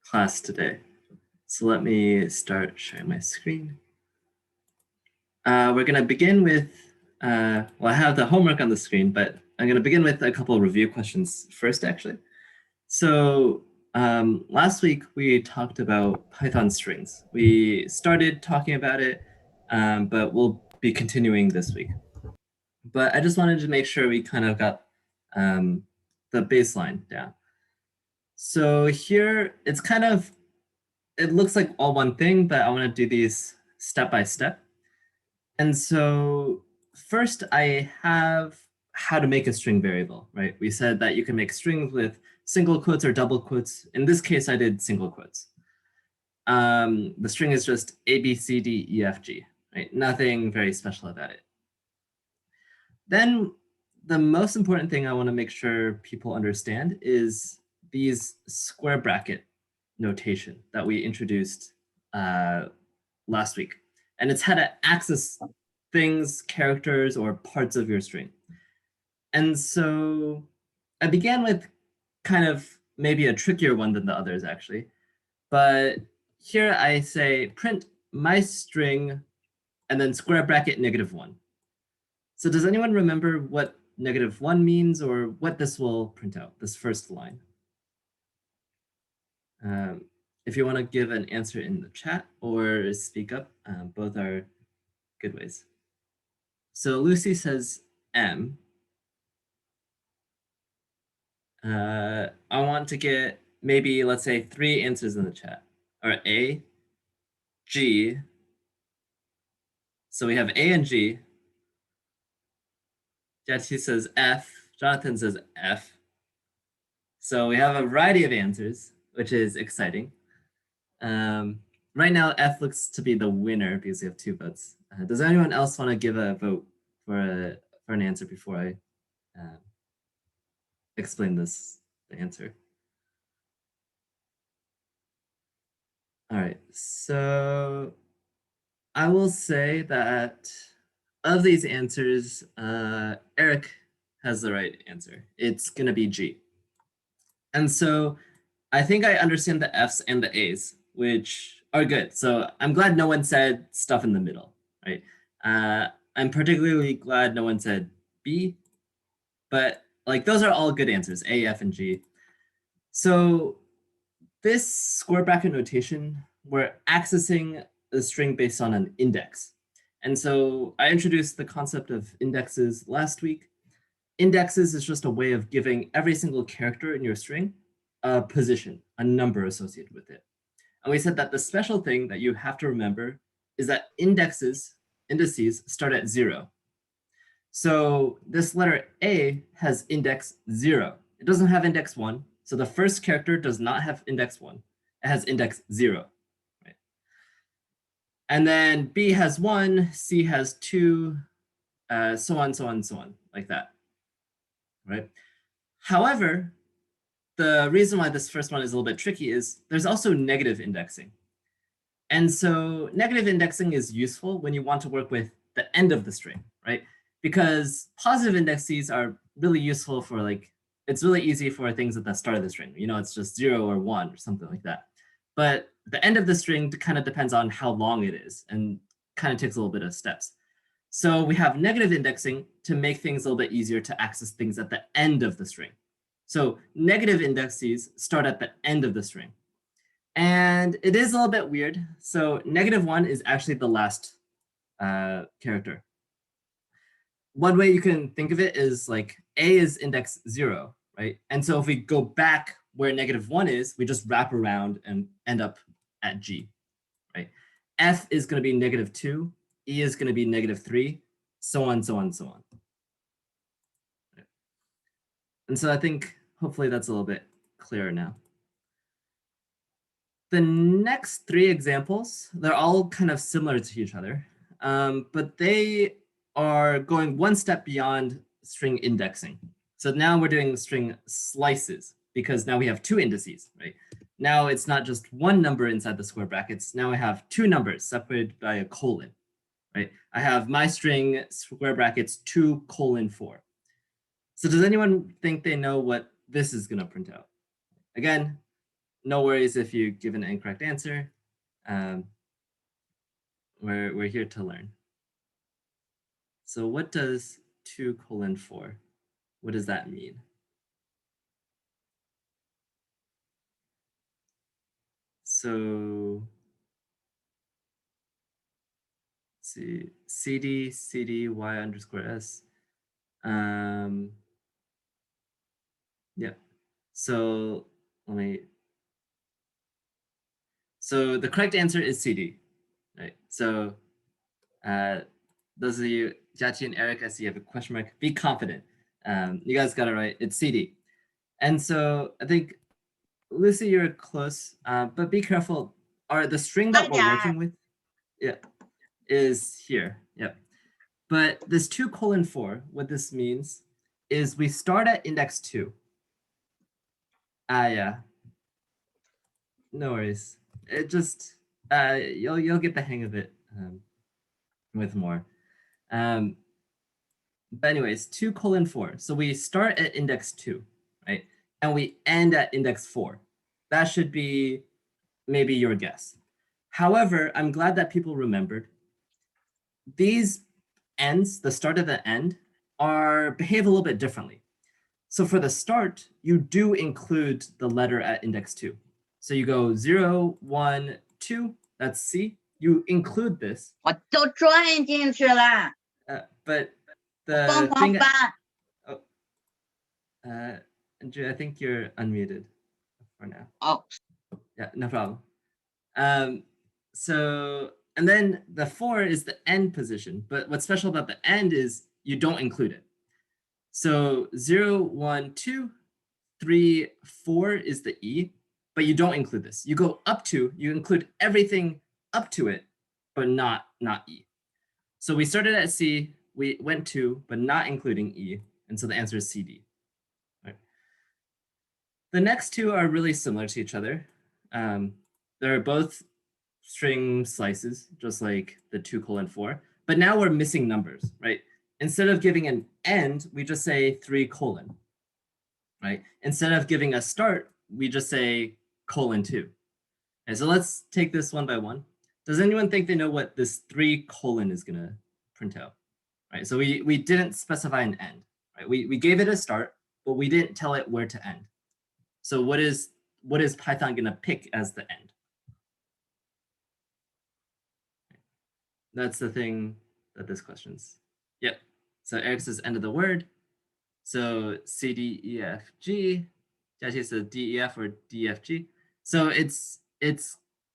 class today. So let me start sharing my screen. We're going to begin with, well, I have the homework on the screen, but I'm going to begin with a couple of review questions first, actually. So last week we talked about Python strings. We started talking about it, but we'll be continuing this week. But I just wanted to make sure we kind of got the baseline down. So here it's kind of, it looks like all one thing, but I want to do these step by step. And so first I have how to make a string variable, right? We said that you can make strings with single quotes or double quotes. In this case, I did single quotes. The string is just A, B, C, D, E, F, G, right? Nothing very special about it. Then the most important thing I want to make sure people understand is these square bracket notation that we introduced last week. And it's how to access things, characters, or parts of your string. And so I began with kind of maybe a trickier one than the others, actually. But here I say print my string and then square bracket -1. So does anyone remember what -1 means or what this will print out, this first line? If you want to give an answer in the chat or speak up, both are good ways. So Lucy says M. I want to get maybe, let's say, 3 answers in the chat. Or A, G. So we have A and G. Jesse says F. Jonathan says F. So we have a variety of answers, which is exciting. Right now, F looks to be the winner because we have 2 votes. Does anyone else want to give a vote for an answer before I explain the answer? All right, so I will say that of these answers, Eric has the right answer. It's going to be G. And so I think I understand the F's and the A's, which are good. So I'm glad no one said stuff in the middle, right? I'm particularly glad no one said B, but like those are all good answers, A, F, and G. So this square bracket notation, we're accessing a string based on an index. And so I introduced the concept of indexes last week. Indexes is just a way of giving every single character in your string a position, a number associated with it. And we said that the special thing that you have to remember is that indices start at 0. So this letter A has index 0. It doesn't have index 1. So the first character does not have index 1. It has index 0. Right? And then B has 1, C has 2, so on, so on, so on, like that. Right? However, the reason why this first one is a little bit tricky is there's also negative indexing. And so negative indexing is useful when you want to work with the end of the string, right? Because positive indexes are really useful for like, it's really easy for things at the start of the string. You know, it's just 0 or 1 or something like that. But the end of the string kind of depends on how long it is and kind of takes a little bit of steps. So we have negative indexing to make things a little bit easier to access things at the end of the string. So negative indexes start at the end of the string. And it is a little bit weird. So -1 is actually the last character. One way you can think of it is like A is index 0, right? And so if we go back where -1 is, we just wrap around and end up at G, right? F is going to be -2, E is going to be -3, so on, so on, so on. Right. And so I think hopefully that's a little bit clearer now. The next 3 examples, they're all kind of similar to each other, but they are going one step beyond string indexing. So now we're doing string slices because now we have 2 indices, right? Now it's not just one number inside the square brackets. Now I have 2 numbers separated by a colon, right? I have my string square brackets 2:4. So does anyone think they know what this is going to print out? Again, no worries if you give an incorrect answer. We're here to learn. So what does 2:4? What does that mean? So let's see, CD Y underscore S. Yeah. So so the correct answer is CD, right? So those of you, Jiaqi and Eric, I see you have a question mark. Be confident. You guys got it right. It's CD. And so I think, Lucy, you're close, but be careful. The string that we're working with, yeah, is here. Yep. But this 2:4, what this means is we start at index 2. Yeah. No worries. It just you'll get the hang of it with more. But anyways, 2:4. So we start at index 2, right? And we end at index 4. That should be maybe your guess. However, I'm glad that people remembered. These ends, the start of the end, behave a little bit differently. So for the start, you do include the letter at index 2. So you go 0, 1, 2, that's C. You include this. 我都转进去了。 But the thing... Andrew, I think you're unmuted for now. Oh. Yeah, no problem. So, and then the 4 is the end position. But what's special about the end is you don't include it. So 0, 1, 2, 3, 4 is the E, but you don't include this. You go up to, you include everything up to it, but not E. So we started at C, we went to, but not including E, and so the answer is CD. Right. The next two are really similar to each other. They're both string slices, just like the 2:4, but now we're missing numbers, right? Instead of giving an end, we just say 3 colon, right? Instead of giving a start, we just say :2. And so let's take this one by one. Does anyone think they know what this 3 colon is gonna print out? Right, so we didn't specify an end, right? We gave it a start, but we didn't tell it where to end. So what is Python gonna pick as the end? That's the thing that this question's. Yep. So Eric says end of the word. So C, D, E, F, G. Jiaqi says D, E, F, or D, F, G. So it's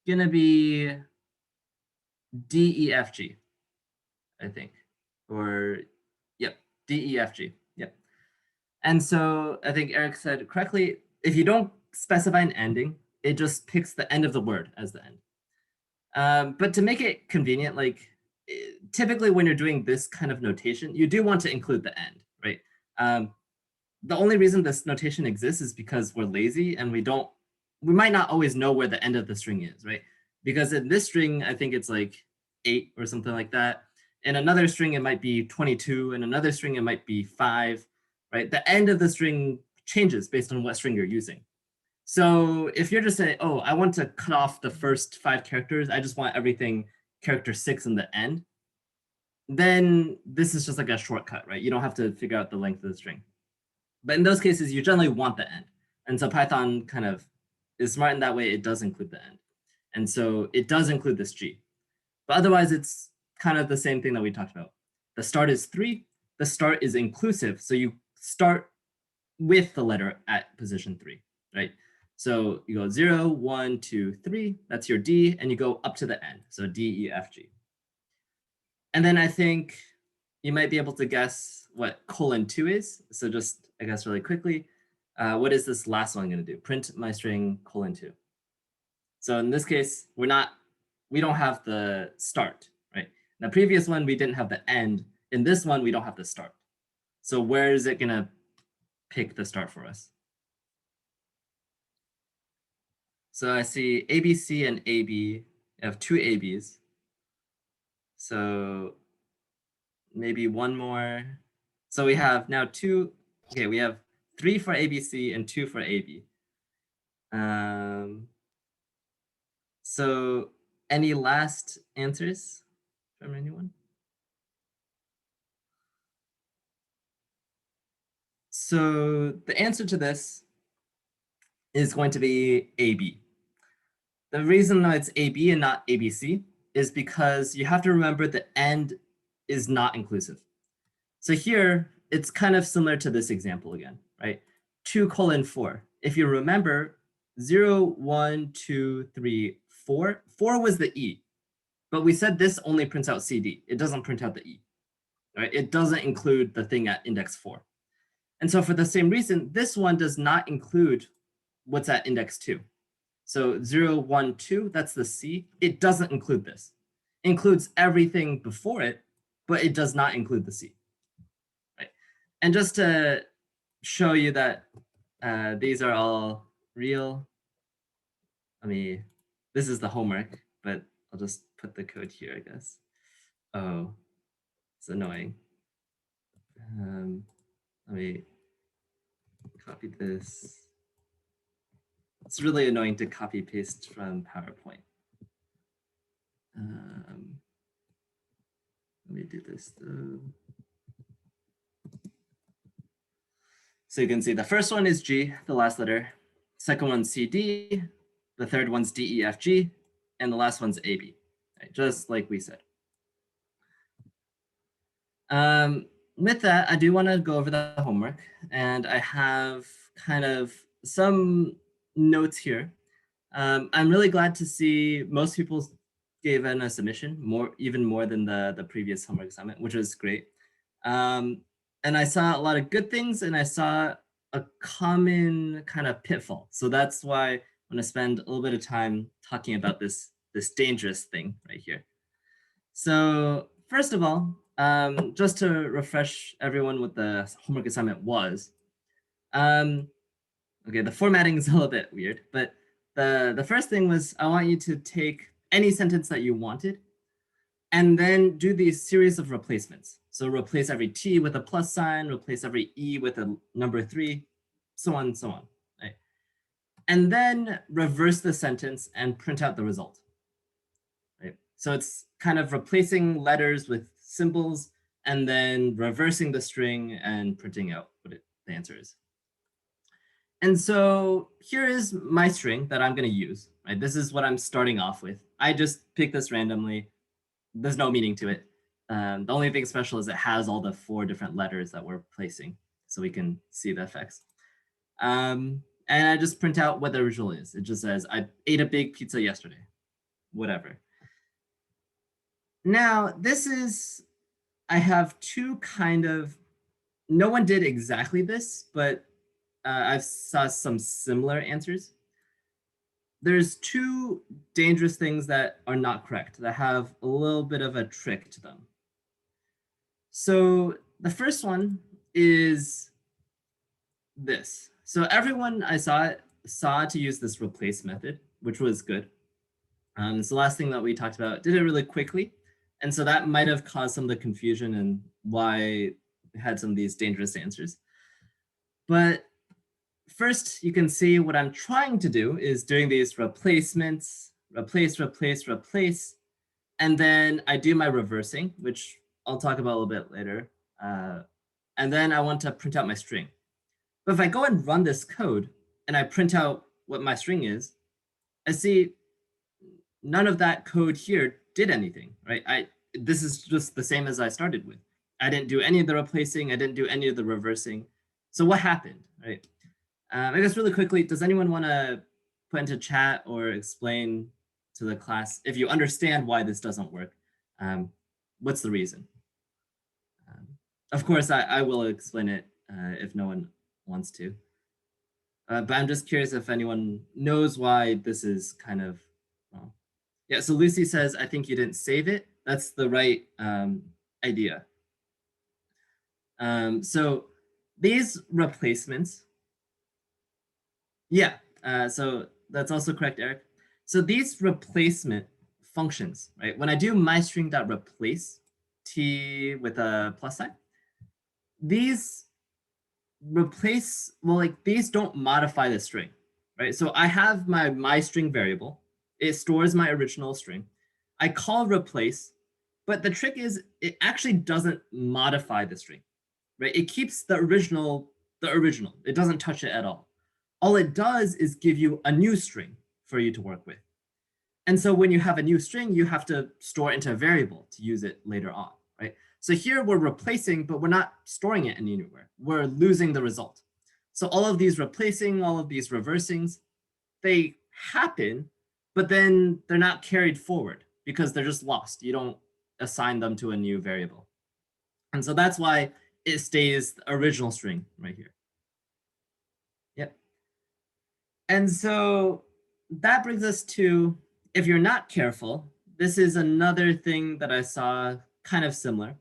gonna be D, E, F, G, I think. Or, yep, D, E, F, G. Yep. And so I think Eric said correctly, if you don't specify an ending, it just picks the end of the word as the end. But to make it convenient, like typically when you're doing this kind of notation, you do want to include the end, right? The only reason this notation exists is because we're lazy and we might not always know where the end of the string is, right? Because in this string, I think it's like 8 or something like that. In another string, it might be 22. In another string, it might be 5, right? The end of the string changes based on what string you're using. So if you're just saying, oh, I want to cut off the first 5 characters, I just want everything character 6 in the end, then this is just like a shortcut, right? You don't have to figure out the length of the string. But in those cases, you generally want the end. And so Python kind of is smart in that way. It does include the end. And so it does include this G. But otherwise, it's kind of the same thing that we talked about. The start is 3. The start is inclusive. So you start with the letter at position 3, right? So you go 0, 1, 2, 3. That's your D. And you go up to the end. So D, E, F, G. And then I think you might be able to guess what :2 is. So just, I guess, really quickly, what is this last one going to do? Print my string :2. So in this case, we don't have the start, right? In the previous one, we didn't have the end. In this one, we don't have the start. So where is it going to pick the start for us? So I see ABC and AB. I have 2 ABs. So maybe one more. So we have now 2. Okay, we have 3 for ABC and 2 for AB. So any last answers from anyone? So the answer to this is going to be AB. The reason that it's AB and not ABC is because you have to remember the end is not inclusive. So here, it's kind of similar to this example again, right? 2:4. If you remember, 0, 1, 2, 3, 4. 4 was the E, but we said this only prints out CD. It doesn't print out the E, right? It doesn't include the thing at index 4. And so for the same reason, this one does not include what's at index 2. So 0, 1, 2, that's the C. It doesn't include this. It includes everything before it, but it does not include the C. Right? And just to show you that these are all real, this is the homework, but I'll just put the code here, I guess. Oh, it's annoying. Let me copy this. It's really annoying to copy paste from PowerPoint. Let me do this though. So you can see the first one is G, the last letter. Second one's CD. The third one's D, E, F, G. And the last one's AB, right? Just like we said. With that, I do want to go over the homework. And I have kind of some notes here. I'm really glad to see most people gave in a submission, even more than the previous homework assignment, which was great. And I saw a lot of good things, and I saw a common kind of pitfall. So that's why I'm going to spend a little bit of time talking about this dangerous thing right here. So first of all, just to refresh everyone what the homework assignment was. Okay, the formatting is a little bit weird, but the first thing was I want you to take any sentence that you wanted and then do these series of replacements. So replace every T with a plus sign, replace every E with a number 3, so on and so on. Right? And then reverse the sentence and print out the result. Right? So it's kind of replacing letters with symbols and then reversing the string and printing out what the answer is. And so here is my string that I'm going to use. Right? This is what I'm starting off with. I just picked this randomly. There's no meaning to it. The only thing special is it has all the 4 different letters that we're placing, so we can see the effects. And I just print out what the original is. It just says, I ate a big pizza yesterday, whatever. Now, I have 2 kind of, no one did exactly this, but I saw some similar answers. There's 2 dangerous things that are not correct, that have a little bit of a trick to them. So the first one is this. So everyone I saw to use this replace method, which was good. It's the last thing that we talked about. Did it really quickly. And so that might have caused some of the confusion and why we had some of these dangerous answers. But first, you can see what I'm trying to do is doing these replacements, replace, replace, replace. And then I do my reversing, which I'll talk about a little bit later. And then I want to print out my string. But if I go and run this code and I print out what my string is, I see none of that code here did anything, right? This is just the same as I started with. I didn't do any of the replacing. I didn't do any of the reversing. So what happened, right? I guess really quickly, does anyone want to put into chat or explain to the class if you understand why this doesn't work? What's the reason? Of course, I will explain it if no one wants to. But I'm just curious if anyone knows why this is kind of wrong. Yeah, so Lucy says, I think you didn't save it. That's the right idea. So these replacements, yeah, so that's also correct, Eric. So these replacement functions, right? When I do mystring.replace T with a plus sign, these these don't modify the string, right? So I have my string variable, It stores my original string. I call replace, but the trick is it actually doesn't modify the string, right? It keeps the original. It doesn't touch it at all. All it does is give you a new string for you to work with. And so when you have a new string, you have to store it into a variable to use it later on, right? So here we're replacing, but we're not storing it anywhere. We're losing the result. So all of these replacing, all of these reversing, they happen, but then they're not carried forward because they're just lost. You don't assign them to a new variable. And so that's why it stays the original string right here. Yep. And so that brings us to, if you're not careful, this is another thing that I saw kind of similar.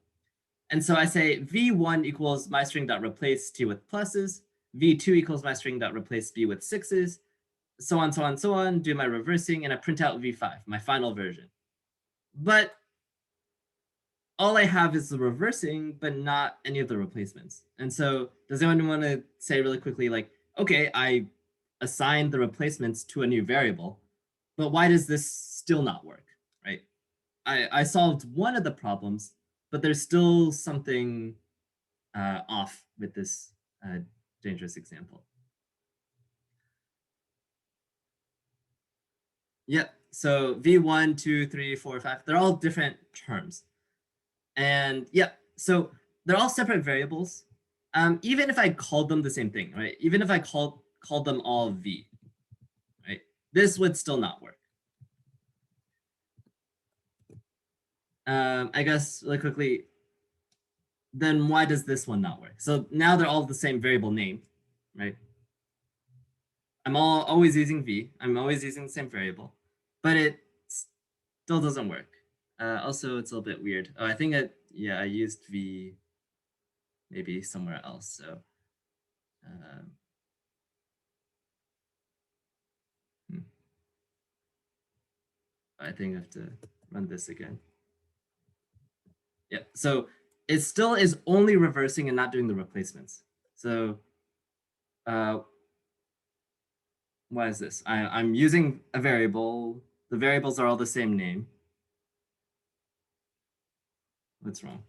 And so I say v1 equals my string dot replace t with pluses, v2 equals my string dot replace b with sixes, so on, so on, so on, do my reversing, and I print out v5, my final version. But all I have is the reversing, but not any of the replacements. And so does anyone want to say really quickly, like, okay, I assigned the replacements to a new variable, but why does this still not work, right? I solved one of the problems, but there's still something off with this dangerous example. Yep, so V1, 2, 3, 4, 5, they're all different terms. And yep, so they're all separate variables. Even if I called them the same thing, right? Even if I called them all V, right? This would still not work. I guess really quickly, then why does this one not work? So now they're all the same variable name, right? I'm always using V. I'm always using the same variable, but it still doesn't work. Also, it's a little bit weird. Oh, I think I used V maybe somewhere else. So I think I have to run this again. Yeah, so it still is only reversing and not doing the replacements. So why is this? I'm using a variable. The variables are all the same name. What's wrong?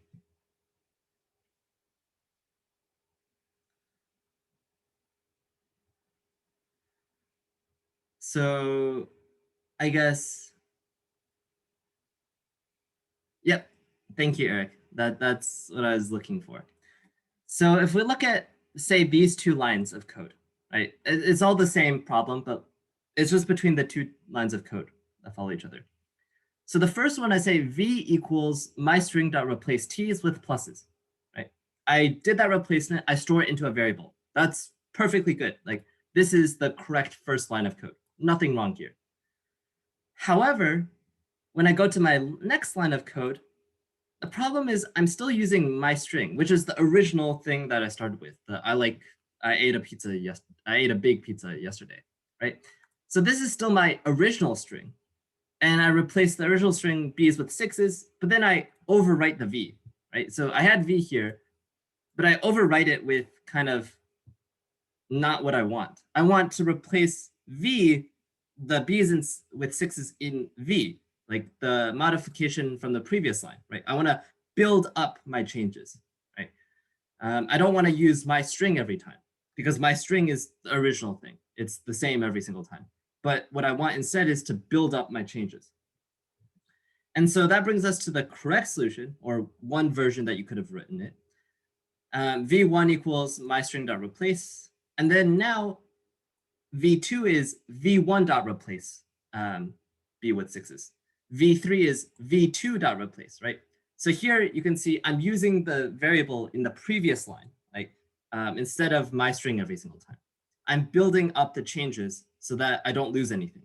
So I guess, yep. Thank you, Eric. That's what I was looking for. So if we look at, say, these two lines of code, right? It's all the same problem, but it's just between the two lines of code that follow each other. So the first one, I say v equals my string dot replace t's with pluses, right? I did that replacement. I store it into a variable. That's perfectly good. Like, this is the correct first line of code. Nothing wrong here. However, when I go to my next line of code, the problem is I'm still using my string, which is the original thing that I started with. I ate a big pizza yesterday, right? So this is still my original string. And I replace the original string b's with sixes, but then I overwrite the v, right? So I had v here, but I overwrite it with kind of not what I want. I want to replace v, the b's with sixes in v, like the modification from the previous line, right? I want to build up my changes, right? I don't want to use my string every time because my string is the original thing. It's the same every single time. But what I want instead is to build up my changes. And so that brings us to the correct solution, or one version that you could have written it. V1 equals my string dot replace. And then now V2 is V1 dot replace B with sixes. V3 is V2 dot replace, right? So here you can see I'm using the variable in the previous line, like instead of my string every single time. I'm building up the changes so that I don't lose anything.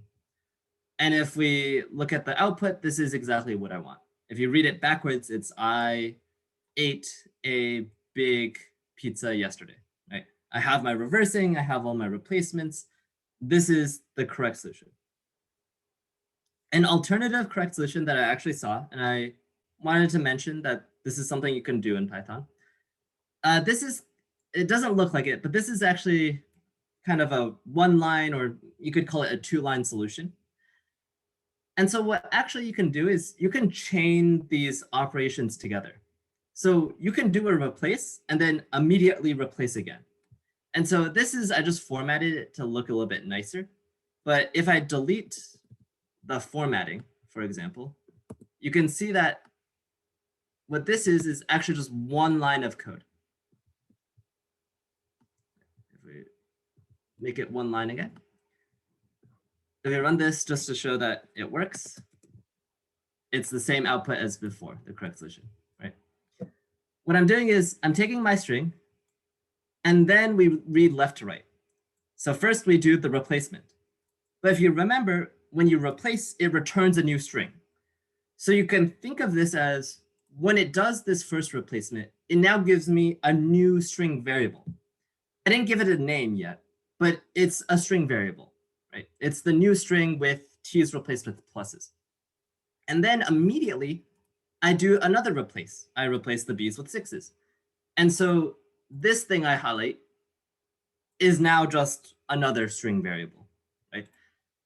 And if we look at the output, this is exactly what I want. If you read it backwards, it's I ate a big pizza yesterday, right? I have my reversing, I have all my replacements. This is the correct solution. An alternative correct solution that I actually saw, and I wanted to mention that this is something you can do in Python. It doesn't look like it, but this is actually kind of a one line, or you could call it a two-line solution. And so what actually you can do is you can chain these operations together. So you can do a replace and then immediately replace again. And so this is, I just formatted it to look a little bit nicer. But if I delete the formatting, for example, you can see that what this is actually just one line of code. If we make it one line again. If we run this just to show that it works, it's the same output as before, the correct solution, right? What I'm doing is I'm taking my string, and then we read left to right. So first we do the replacement. But if you remember, when you replace, it returns a new string. So you can think of this as when it does this first replacement, it now gives me a new string variable. I didn't give it a name yet, but it's a string variable, right? It's the new string with t's replaced with pluses. And then immediately I do another replace. I replace the b's with sixes. And so this thing I highlight is now just another string variable, right?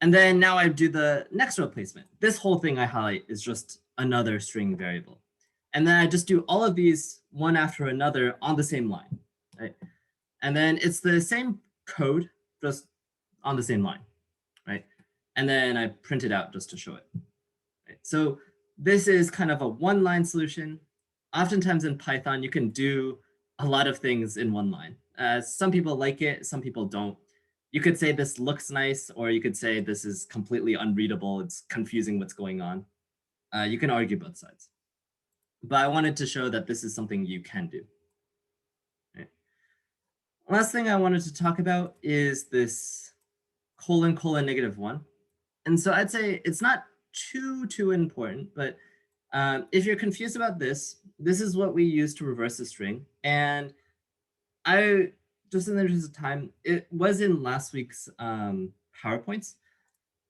And then now I do the next replacement. This whole thing I highlight is just another string variable. And then I just do all of these one after another on the same line, right? And then it's the same code, just on the same line, right? And then I print it out just to show it. Right? So this is kind of a one-line solution. Oftentimes in Python, you can do a lot of things in one line. Some people like it, some people don't. You could say this looks nice, or you could say this is completely unreadable. It's confusing what's going on. You can argue both sides. But I wanted to show that this is something you can do. Right. Last thing I wanted to talk about is this : :(-1). And so I'd say it's not too important, but if you're confused about this, this is what we use to reverse a string. And I, just in the interest of time, it was in last week's PowerPoints,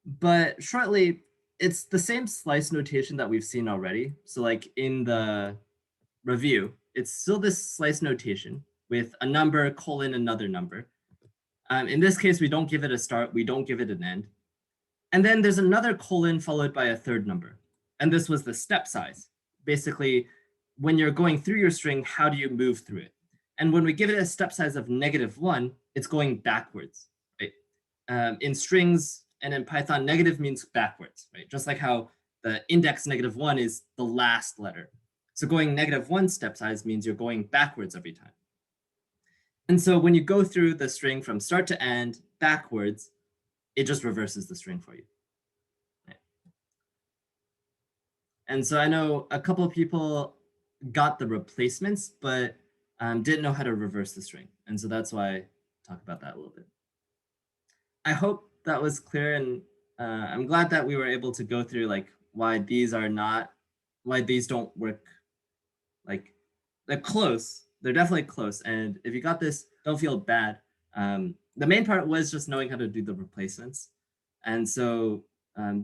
but shortly, it's the same slice notation that we've seen already. So like in the review, it's still this slice notation with a number colon another number. In this case, we don't give it a start, we don't give it an end. And then there's another colon followed by a third number. And this was the step size. Basically, when you're going through your string, how do you move through it? And when we give it a step size of -1, it's going backwards, right? In strings and in Python, negative means backwards, right? Just like how the index -1 is the last letter. So going -1 step size means you're going backwards every time. And so when you go through the string from start to end backwards, it just reverses the string for you. Right. And so I know a couple of people got the replacements, but didn't know how to reverse the string. And so that's why I talk about that a little bit. I hope that was clear, and I'm glad that we were able to go through like why these don't work. Like they're close, they're definitely close. And if you got this, don't feel bad. The main part was just knowing how to do the replacements. And so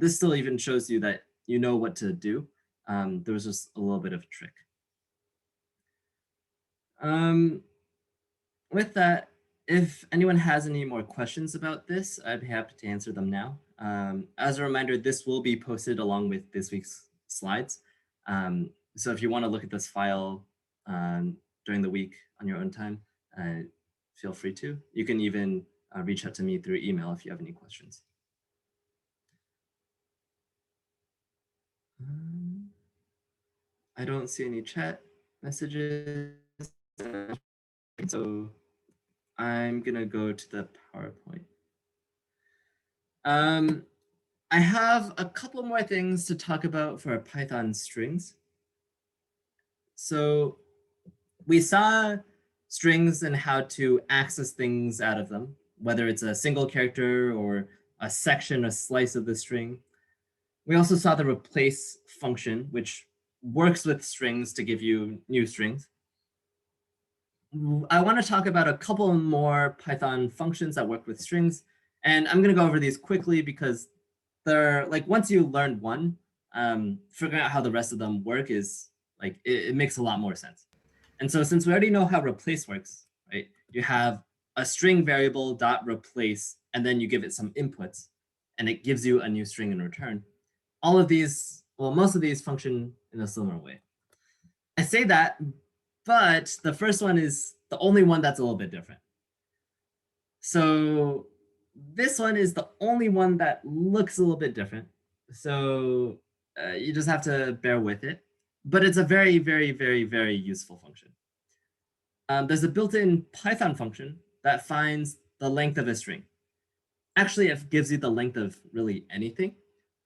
this still even shows you that you know what to do. There was just a little bit of a trick. With that, if anyone has any more questions about this, I'd be happy to answer them now. As a reminder, this will be posted along with this week's slides. So if you want to look at this file during the week on your own time, feel free to. You can even reach out to me through email if you have any questions. I don't see any chat messages. So I'm gonna go to the PowerPoint. I have a couple more things to talk about for Python strings. So we saw strings and how to access things out of them, whether it's a single character or a section, a slice of the string. We also saw the replace function, which works with strings to give you new strings. I want to talk about a couple more Python functions that work with strings, and I'm going to go over these quickly because they're like, once you learn one, figuring out how the rest of them work is like, it makes a lot more sense. And so since we already know how replace works, right? You have a string variable dot replace, and then you give it some inputs, and it gives you a new string in return. all of these, well, most of these function in a similar way. I say that, but the first one is the only one that's a little bit different. So this one is the only one that looks a little bit different. So you just have to bear with it. But it's a very, very, very, very useful function. There's a built-in Python function that finds the length of a string. Actually, it gives you the length of really anything,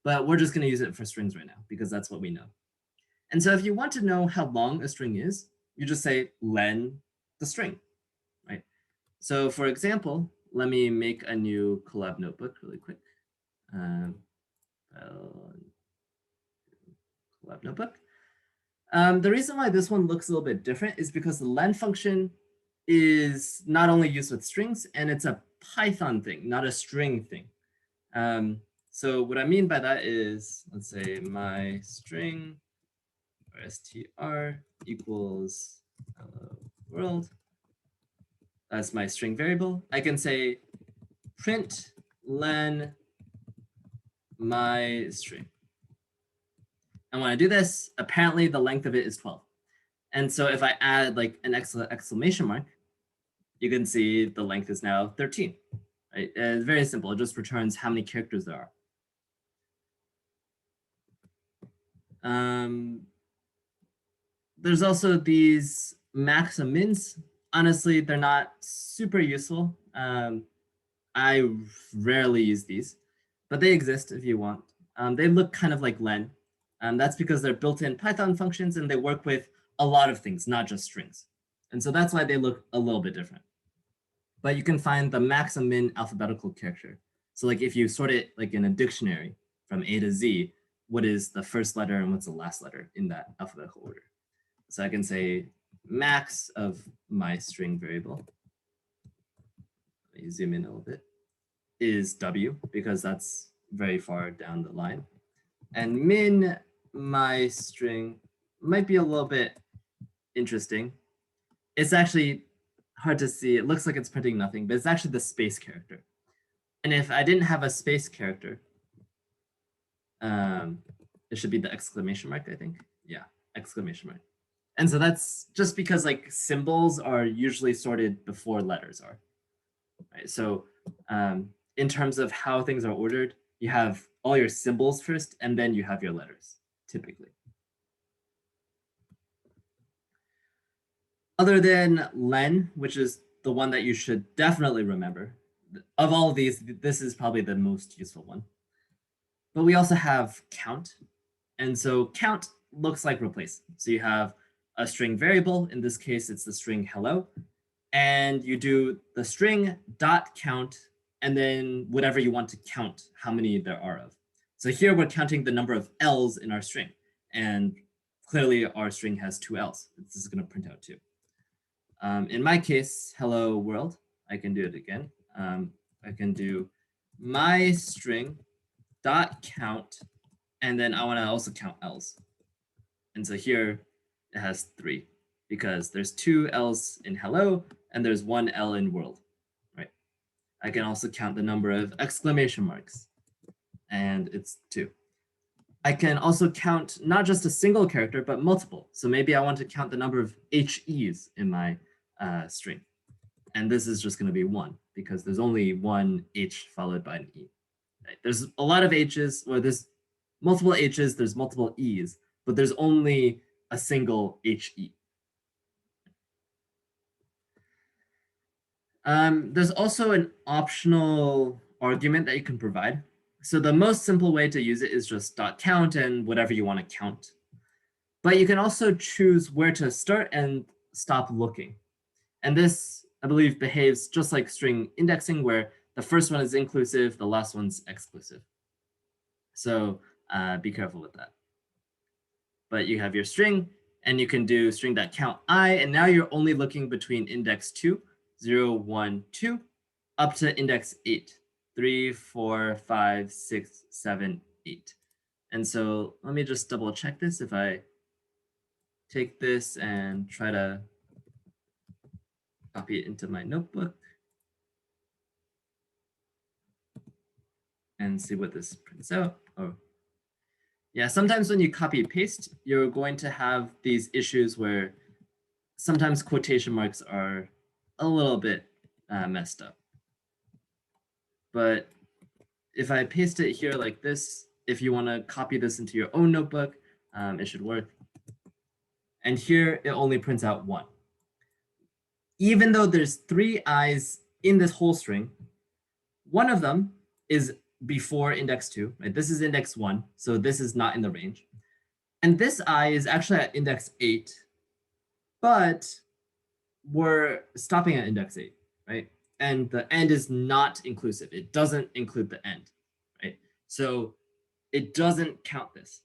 but we're just going to use it for strings right now because that's what we know. And so if you want to know how long a string is, you just say len the string, right? So for example, let me make a new Colab notebook really quick. Colab notebook. The reason why this one looks a little bit different is because the len function is not only used with strings, and it's a Python thing, not a string thing. So what I mean by that is, let's say my string or str equals hello world. That's my string variable. I can say print len my string. And when I do this, apparently the length of it is 12. And so if I add like an exclamation mark, you can see the length is now 13. Right? It's very simple. It just returns how many characters there are. There's also these max and mins. Honestly, they're not super useful. I rarely use these, but they exist if you want. They look kind of like len. That's because they're built-in Python functions and they work with a lot of things, not just strings. And so that's why they look a little bit different. But you can find the max and min alphabetical character. So like if you sort it like in a dictionary from A to Z, what is the first letter and what's the last letter in that alphabetical order? So I can say max of my string variable, let me zoom in a little bit, is W because that's very far down the line. And min my string might be a little bit interesting. It's actually hard to see. It looks like it's printing nothing, but it's actually the space character. And if I didn't have a space character, it should be the exclamation mark, I think. Yeah, exclamation mark. And so that's just because like symbols are usually sorted before letters are. Right? So in terms of how things are ordered, you have all your symbols first, and then you have your letters, typically. Other than len, which is the one that you should definitely remember, of all of these, this is probably the most useful one. But we also have count. And so count looks like replace. So you have a string variable. In this case, it's the string hello. And you do the string dot count, and then whatever you want to count, how many there are of. So here we're counting the number of L's in our string. And clearly our string has 2 L's. This is going to print out 2. In my case, hello world, I can do it again. I can do my string dot count, and then I want to also count L's. And so here it has 3 because there's 2 L's in hello and there's 1 L in world, right? I can also count the number of exclamation marks, and it's 2. I can also count not just a single character, but multiple. So maybe I want to count the number of HEs in my string. And this is just going to be 1 because there's only one H followed by an E. Right? There's a lot of H's, or there's multiple H's, there's multiple E's, but there's only a single HE. There's also an optional argument that you can provide. So the most simple way to use it is just dot count and whatever you want to count. But you can also choose where to start and stop looking. And this, I believe, behaves just like string indexing, where the first one is inclusive, the last one's exclusive. So be careful with that. But you have your string, and you can do string.count I, and now you're only looking between index 2, 0, 1, 2, up to index 8, 3, 4, 5, 6, 7, 8. And so let me just double check this. If I take this and try to copy it into my notebook and see what this prints out. Oh, Yeah, sometimes when you copy paste, you're going to have these issues where sometimes quotation marks are a little bit messed up. But if I paste it here like this, if you want to copy this into your own notebook, it should work. And here it only prints out 1. Even though there's 3 i's in this whole string, one of them is before index 2, right? This is index 1, so this is not in the range. And this I is actually at index 8, but we're stopping at index 8, right? And the end is not inclusive. It doesn't include the end, right? So it doesn't count this,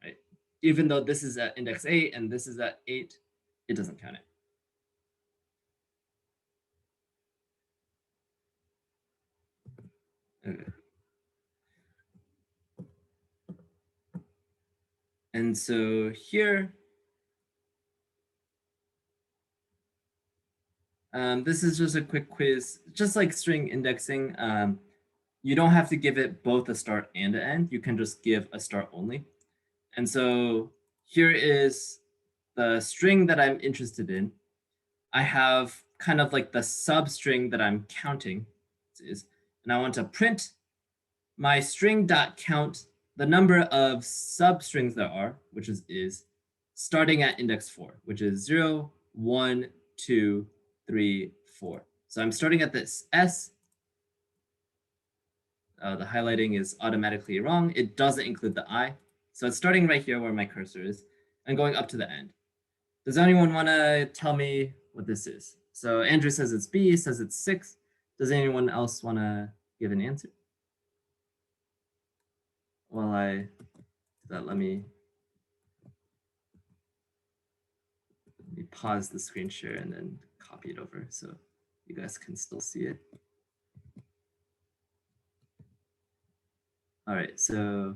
right? Even though this is at index 8 and this is at 8, it doesn't count it. Okay. And so here, this is just a quick quiz, just like string indexing. You don't have to give it both a start and an end. You can just give a start only. And so here is the string that I'm interested in. I have kind of like the substring that I'm counting, and I want to print my string.count the number of substrings there are, which is starting at index 4, which is 0, 1, 2, 3, 4. So I'm starting at this S. The highlighting is automatically wrong. It doesn't include the I. So it's starting right here where my cursor is and going up to the end. Does anyone want to tell me what this is? So Andrew says it's B, says it's 6. Does anyone else want to give an answer? While I do that, let me pause the screen share and then copy it over so you guys can still see it. All right, so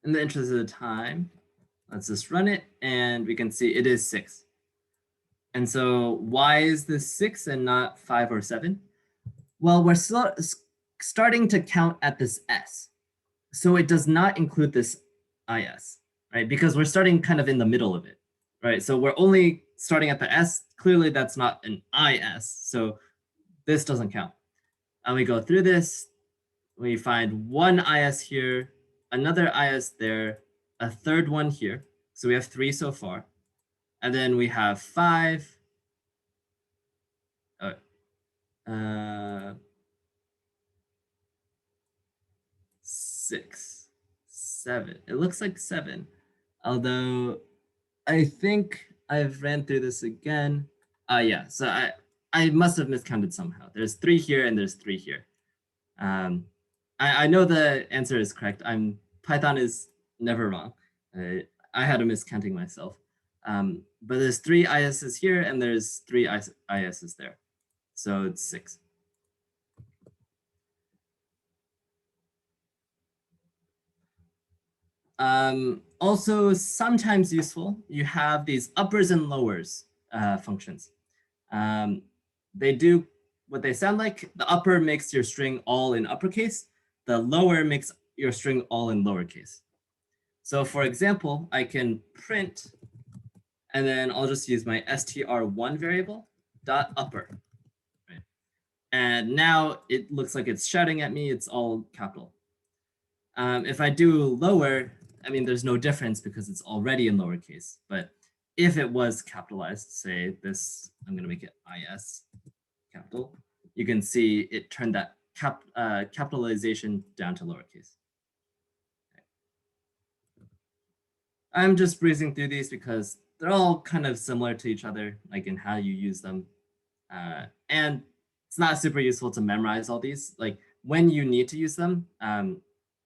in the interest of the time, let's just run it and we can see it is 6. And so why is this 6 and not 5 or 7? Well, we're still starting to count at this S. So it does not include this IS, right? Because we're starting kind of in the middle of it, right? So we're only starting at the S. Clearly that's not an IS, so this doesn't count. And we go through this, we find one IS here, another IS there, a third one here. So we have 3 so far. And then we have 5, 6, 7. It looks like 7. Although I think I've ran through this again. Yeah, so I must have miscounted somehow. There's 3 here and there's 3 here. I know the answer is correct. Python is never wrong. I had a miscounting myself. But there's 3 ISs here and there's 3 ISs there. So it's 6. Also, sometimes useful, you have these uppers and lowers functions. They do what they sound like. The upper makes your string all in uppercase. The lower makes your string all in lowercase. So for example, I can print, and then I'll just use my str1 variable dot upper. Right? And now it looks like it's shouting at me. It's all capital. If I do lower, I mean, there's no difference because it's already in lowercase. But if it was capitalized, say this, I'm going to make it IS capital, you can see it turned that capitalization down to lowercase. Okay. I'm just breezing through these because they're all kind of similar to each other, like in how you use them. And it's not super useful to memorize all these. Like when you need to use them,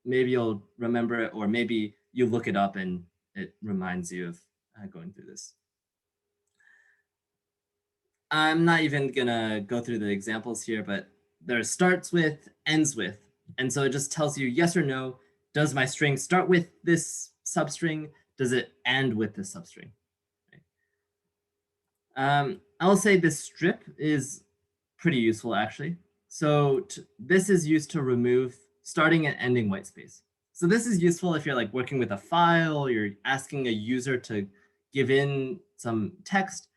maybe you'll remember it, or maybe you look it up and it reminds you of going through this. I'm not even gonna go through the examples here, but there starts with, ends with. And so it just tells you yes or no. Does my string start with this substring? Does it end with this substring? Right. I'll say this strip is pretty useful actually. So this is used to remove starting and ending white space. So this is useful if you're like working with a file, you're asking a user to give in some text.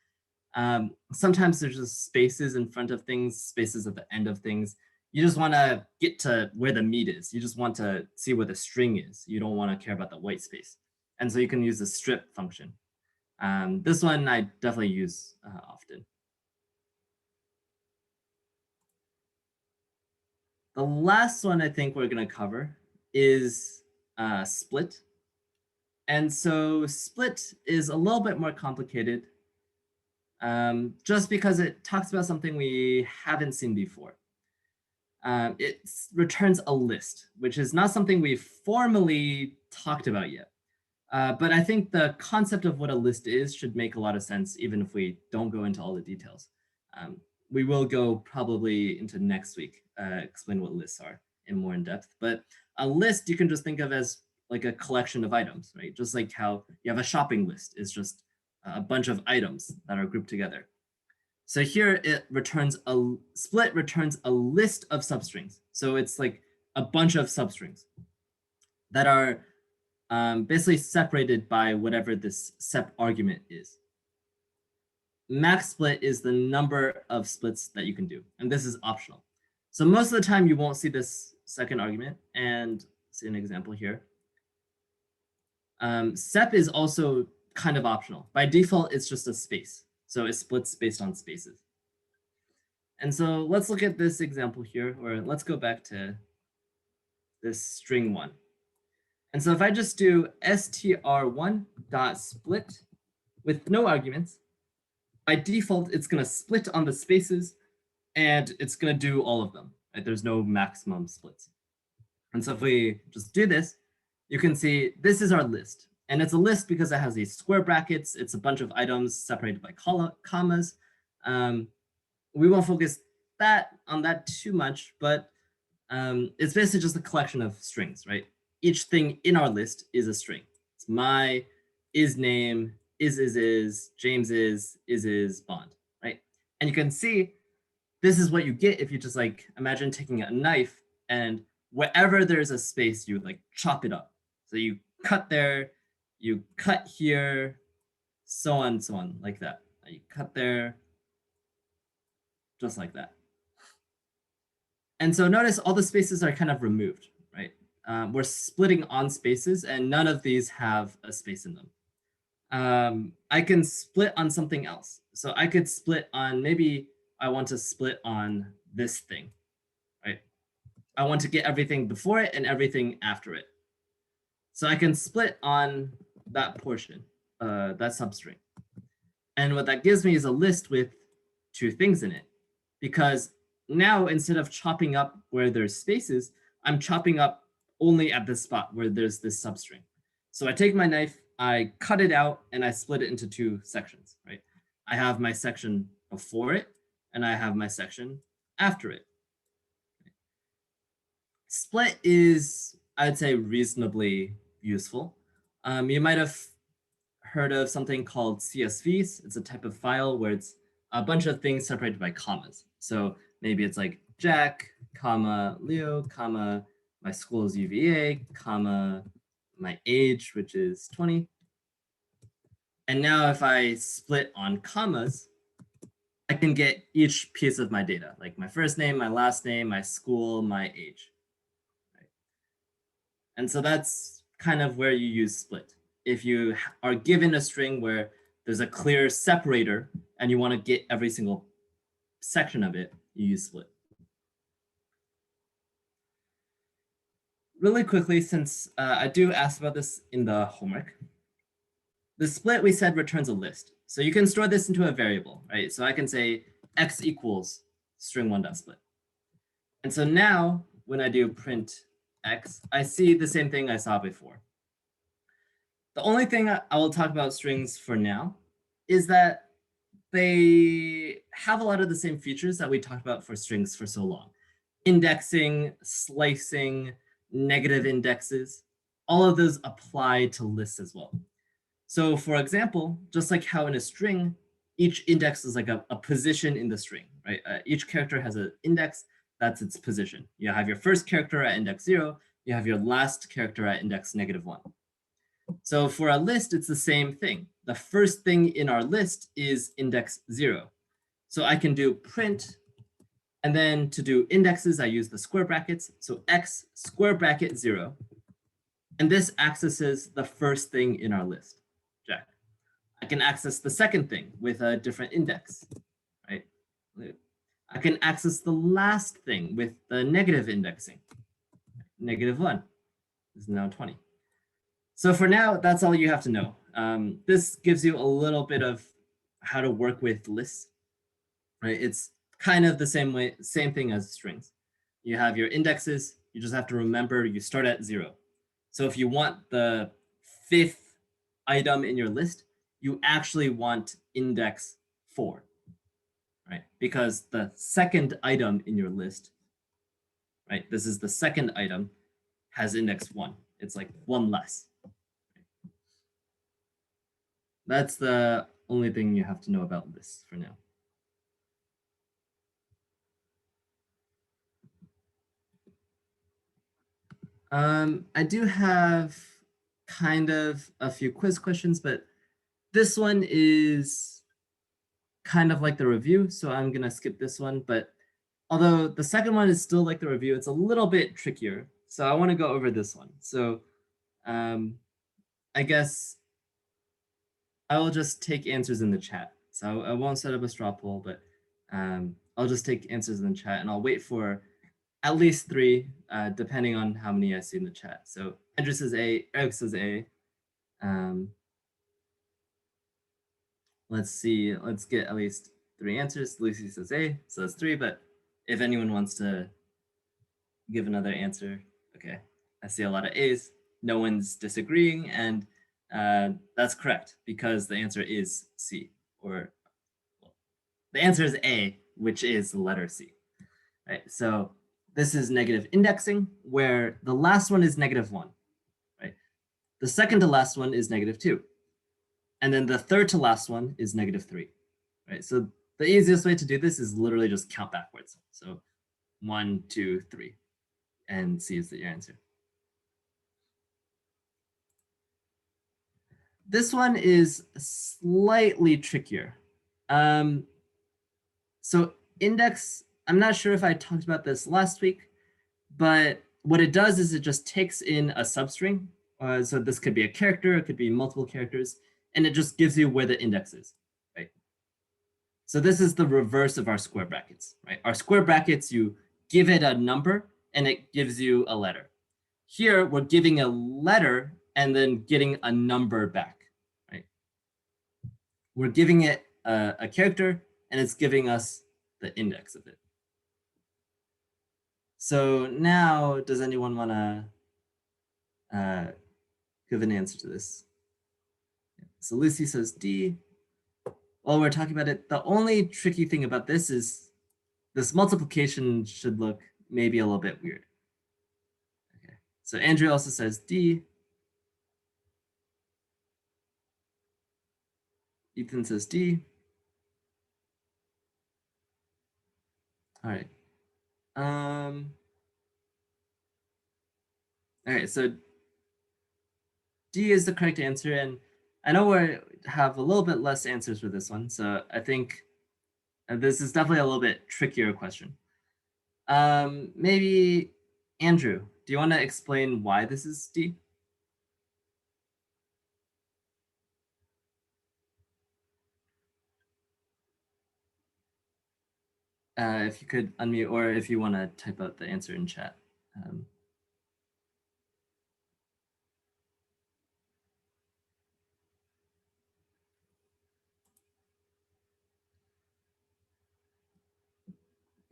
Sometimes there's just spaces in front of things, spaces at the end of things. You just want to get to where the meat is. You just want to see where the string is. You don't want to care about the white space. And so you can use the strip function. This one I definitely use often. The last one I think we're going to cover is split. And so split is a little bit more complicated just because it talks about something we haven't seen before. It returns a list, which is not something we've formally talked about yet. But I think the concept of what a list is should make a lot of sense, even if we don't go into all the details. We will go probably into next week, explain what lists are in depth. But a list you can just think of as like a collection of items, right? Just like how you have a shopping list, is just a bunch of items that are grouped together. So here it returns split returns a list of substrings. So it's like a bunch of substrings that are basically separated by whatever this sep argument is. Max split is the number of splits that you can do, and this is optional. So most of the time you won't see this second argument, and see an example here. Sep is also kind of optional. By default, it's just a space. So it splits based on spaces. And so let's look at this example here, or let's go back to this string one. And so if I just do str1.split with no arguments, by default, it's going to split on the spaces and it's going to do all of them. Right? There's no maximum splits. And so if we just do this, you can see this is our list. And it's a list because it has these square brackets. It's a bunch of items separated by commas. We won't focus on that too much, but it's basically just a collection of strings, right? Each thing in our list is a string. It's my, is name, is, James is, Bond, right? And you can see this is what you get if you just like imagine taking a knife and wherever there's a space, you like chop it up. So you cut there, you cut here, so on, like that. You cut there, just like that. And so notice all the spaces are kind of removed, right? We're splitting on spaces and none of these have a space in them. I can split on something else. So I could split on, maybe I want to split on this thing, right? I want to get everything before it and everything after it. So I can split on that portion, that substring. And what that gives me is a list with two things in it, because now instead of chopping up where there's spaces, I'm chopping up only at the spot where there's this substring. So I take my knife, I cut it out, and I split it into two sections, right? I have my section before it, and I have my section after it. Split is, I'd say, reasonably useful. You might have heard of something called CSVs. It's a type of file where it's a bunch of things separated by commas. So maybe it's like Jack, comma, Leo, comma, my school is UVA, comma, my age, which is 20. And now if I split on commas, I can get each piece of my data, like my first name, my last name, my school, my age. Right? And so that's kind of where you use split. If you are given a string where there's a clear separator and you want to get every single section of it, you use split. Really quickly, since I do ask about this in the homework, the split we said returns a list. So you can store this into a variable, right? So I can say x equals string1.split. And so now when I do print x, I see the same thing I saw before. The only thing I will talk about strings for now is that they have a lot of the same features that we talked about for strings for so long. Indexing, slicing, negative indexes, all of those apply to lists as well. So for example, just like how in a string, each index is like a position in the string, right? Each character has an index, that's its position. You have your first character at index 0, you have your last character at index -1. So for a list, it's the same thing. The first thing in our list is index 0. So I can do print, and then to do indexes, I use the square brackets. So x square bracket 0. And this accesses the first thing in our list, Jack. I can access the second thing with a different index, right? I can access the last thing with the negative indexing. -1 is now 20. So for now, that's all you have to know. This gives you a little bit of how to work with lists, right? It's kind of the same thing as strings. You have your indexes, you just have to remember you start at 0. So if you want the 5th item in your list, you actually want index 4, right? Because the second item in your list, right? This is the second item, has index 1. It's like 1 less. That's the only thing you have to know about this for now. I do have kind of a few quiz questions, but this one is kind of like the review, so I'm gonna skip this one. But although the second one is still like the review, it's a little bit trickier. So I want to go over this one. So I guess I will just take answers in the chat. So I won't set up a straw poll, but I'll just take answers in the chat, and I'll wait for at least 3, depending on how many I see in the chat. So Andrew says A, Eric says A. Let's see, let's get at least 3 answers. Lucy says A, so that's 3, but if anyone wants to give another answer, okay. I see a lot of A's, no one's disagreeing, and that's correct because the answer is C, or well, the answer is A, which is the letter C, right? So this is negative indexing, where the last one is -1, right? The second to last one is -2. And then the third to last one is -3, right? So the easiest way to do this is literally just count backwards. So 1, 2, 3, and C is your answer. This one is slightly trickier. So index, I'm not sure if I talked about this last week, but what it does is it just takes in a substring. So this could be a character, it could be multiple characters, and it just gives you where the index is, right? So this is the reverse of our square brackets, right? Our square brackets, you give it a number and it gives you a letter. Here, we're giving a letter and then getting a number back, right? We're giving it a character and it's giving us the index of it. So now, does anyone want to give an answer to this? So Lucy says D. While we're talking about it, the only tricky thing about this is this multiplication should look maybe a little bit weird. Okay, so Andrew also says D. Ethan says D. All right. All right, so D is the correct answer, and I know we have a little bit less answers for this one, so I think this is definitely a little bit trickier question. Maybe Andrew, do you want to explain why this is D? If you could unmute, or if you want to type out the answer in chat.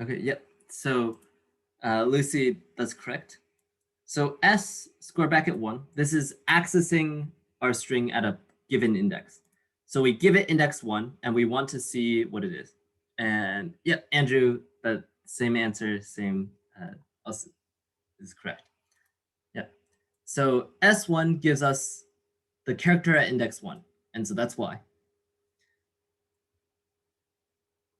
Okay, yep. So Lucy, that's correct. So S square bracket 1, this is accessing our string at a given index. So we give it index 1 and we want to see what it is. And yep, Andrew, the same answer, same also is correct. Yep. So S1 gives us the character at index 1. And so that's why.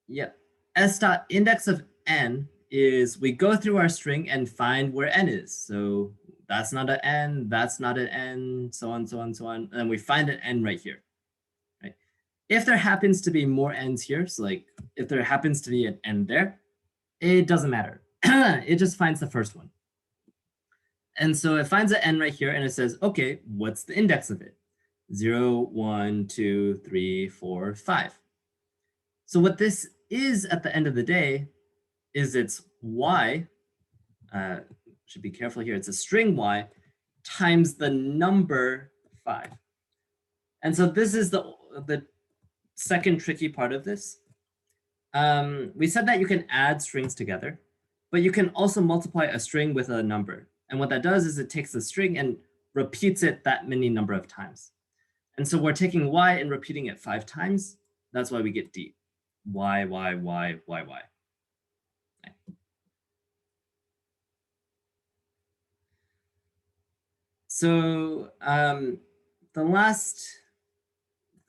Yep. S dot index of n is we go through our string and find where n is. So that's not an n, that's not an n, so on, so on, so on. And we find an n right here, right? If there happens to be more n's here, so like if there happens to be an n there, it doesn't matter. It just finds the first one. And so it finds an n right here and it says, okay, what's the index of it? 0, 1, 2, 3, 4, 5. So what this is at the end of the day is it's y, should be careful here, it's a string y times the number 5. And so this is the second tricky part of this. We said that you can add strings together, but you can also multiply a string with a number. And what that does is it takes the string and repeats it that many number of times. And so we're taking y and repeating it 5 times. That's why we get d. Y, y, y, y, y. Okay. So the last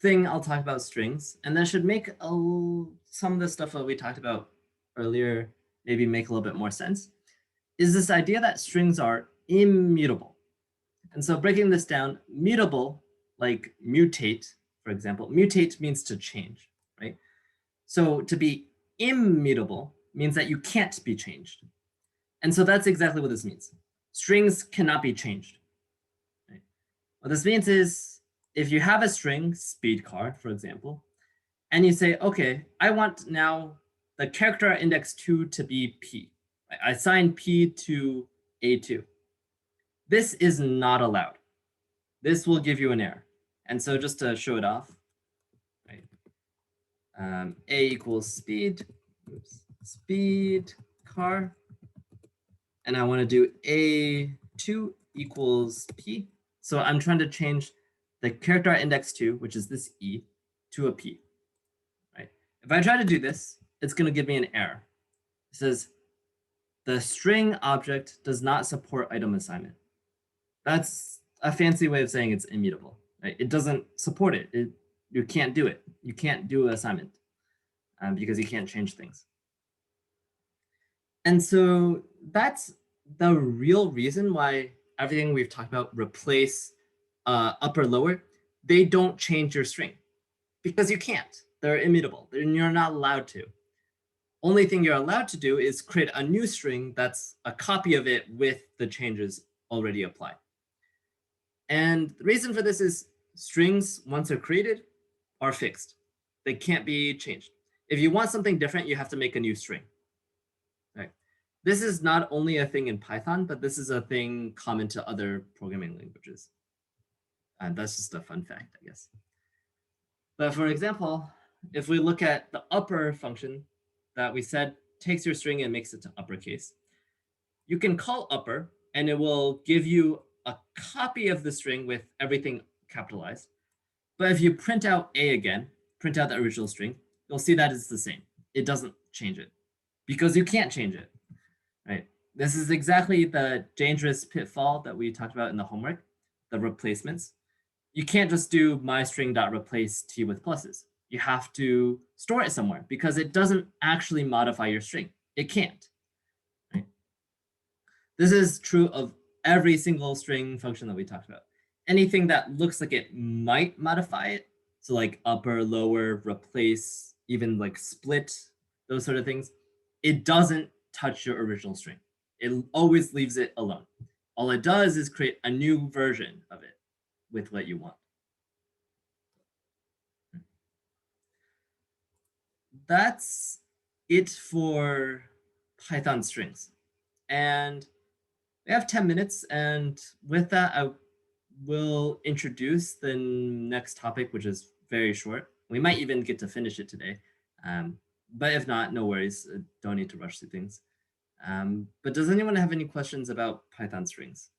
thing I'll talk about strings, and that should make some of the stuff that we talked about earlier maybe make a little bit more sense, is this idea that strings are immutable. And so breaking this down, mutable, like mutate, for example, mutate means to change, right? So to be immutable means that you can't be changed. And so that's exactly what this means. Strings cannot be changed. Right? What this means is if you have a string, speed car, for example, and you say, okay, I want now the character index 2 to be P. I assign P to A2. This is not allowed. This will give you an error. And so just to show it off, right? A equals speed, speed car. And I want to do A2 equals P. So I'm trying to change the character index 2, which is this E, to a P. Right? If I try to do this, it's going to give me an error. It says, the string object does not support item assignment. That's a fancy way of saying it's immutable. Right? It doesn't support it. You can't do it. You can't do an assignment because you can't change things. And so that's the real reason why everything we've talked about, replace, upper, lower, they don't change your string because you can't. They're immutable. You're not allowed to. Only thing you're allowed to do is create a new string that's a copy of it with the changes already applied. And the reason for this is strings, once they're created, are fixed. They can't be changed. If you want something different, you have to make a new string. Right? This is not only a thing in Python, but this is a thing common to other programming languages. And that's just a fun fact, I guess. But for example, if we look at the upper function that we said takes your string and makes it to uppercase, you can call upper and it will give you a copy of the string with everything capitalized. But if you print out A again, print out the original string, you'll see that it's the same. It doesn't change it because you can't change it, right? This is exactly the dangerous pitfall that we talked about in the homework, the replacements. You can't just do myString.replace T with pluses. You have to store it somewhere because it doesn't actually modify your string. It can't. Right? This is true of every single string function that we talked about. Anything that looks like it might modify it, so like upper, lower, replace, even like split, those sort of things, it doesn't touch your original string. It always leaves it alone. All it does is create a new version of it with what you want. That's it for Python strings. And we have 10 minutes. And with that, I will introduce the next topic, which is very short. We might even get to finish it today. But if not, no worries. Don't need to rush through things. But does anyone have any questions about Python strings?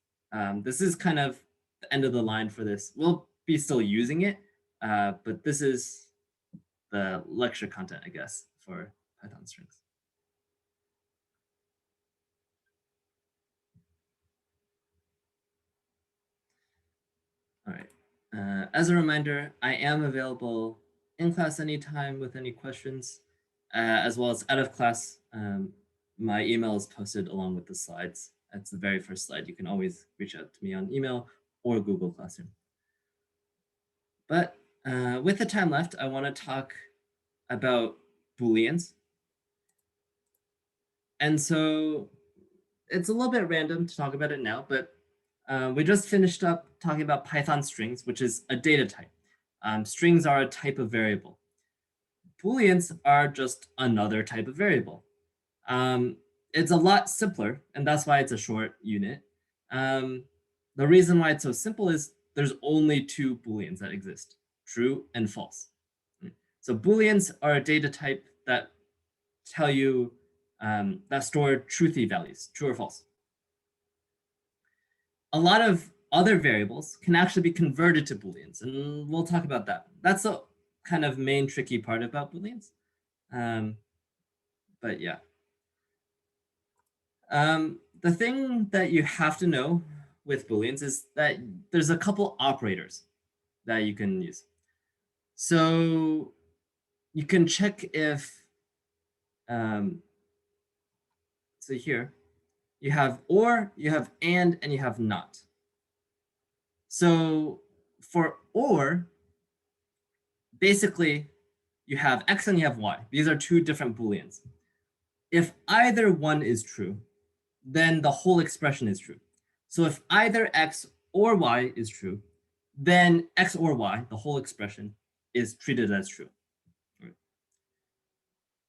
This is kind of the end of the line for this. We'll be still using it, but this is the lecture content, I guess, for Python strings. All right. As a reminder, I am available in class anytime with any questions, as well as out of class. My email is posted along with the slides That's the very first slide. You can always reach out to me on email or Google Classroom. But with the time left, I want to talk about Booleans. And so it's a little bit random to talk about it now, but we just finished up talking about Python strings, which is a data type. Strings are a type of variable. Booleans are just another type of variable. It's a lot simpler, and that's why it's a short unit. The reason why it's so simple is there's only two Booleans that exist, true and false. So Booleans are a data type that tell you, that store truthy values, true or false. A lot of other variables can actually be converted to Booleans, and we'll talk about that. That's the kind of main tricky part about Booleans. But yeah. The thing that you have to know with Booleans is that there's a couple operators that you can use. So you can check if, so here, you have or, you have and you have not. So for or, basically, you have x and you have y. These are two different Booleans. If either one is true, then the whole expression is true. So if either x or y is true, then x or y, the whole expression, is treated as true.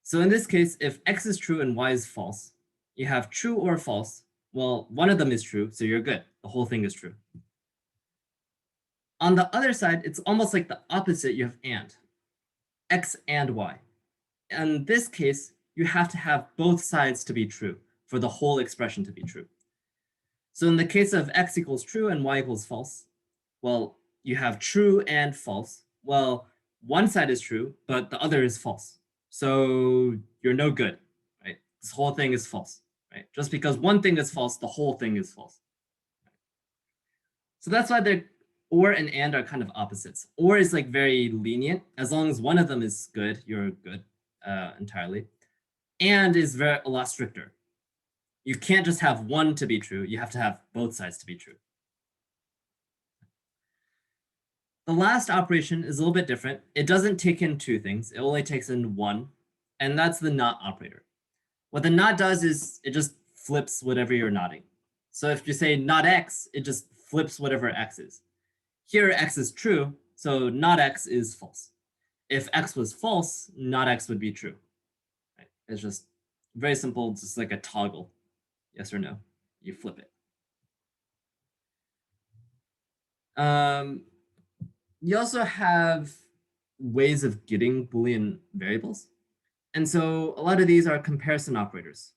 So in this case, if x is true and y is false, you have true or false. Well, one of them is true, so you're good. The whole thing is true. On the other side, it's almost like the opposite. You have and, x and y. In this case, you have to have both sides to be true for the whole expression to be true. So in the case of x equals true and y equals false, well, you have true and false. Well, one side is true, but the other is false. So you're no good, right? This whole thing is false, right? Just because one thing is false, the whole thing is false. So that's why they're or and are kind of opposites. Or is like very lenient. As long as one of them is good, you're good entirely. And is a lot stricter. You can't just have one to be true. You have to have both sides to be true. The last operation is a little bit different. It doesn't take in two things. It only takes in one, and that's the not operator. What the not does is it just flips whatever you're noting. So if you say not x, it just flips whatever x is. Here, x is true, so not x is false. If x was false, not x would be true. Right? It's just very simple, just like a toggle. Yes or no, you flip it. You also have ways of getting Boolean variables. And so a lot of these are comparison operators.